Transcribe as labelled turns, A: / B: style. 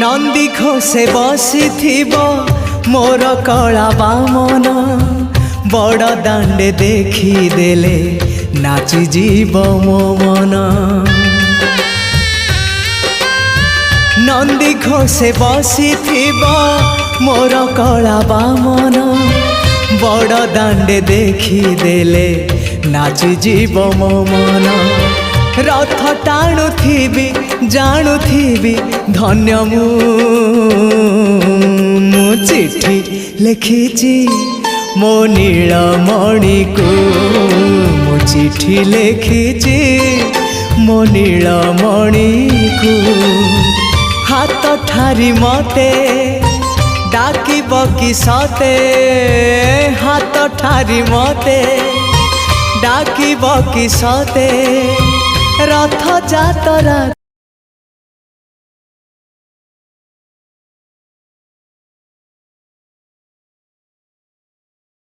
A: नंदी घोषे बसी मोर कला बामन बड़ दांडे देखी देले नाची जीव मो मन। नंदी घोषे बसी मोर कला बामन बड़ दांडे देखी देले नाची जीव मो मन। रथ टाणुथिबी जाणुथिबी धन्य मु चिट्ठी लिखिची मो नीलमणि को मु चिट्ठी लिखिची मो नीलमणि को। हाथ ठारी मते डाकिब कि सते हाथ ठारी मते डाकिब कि सते रथ जातरा।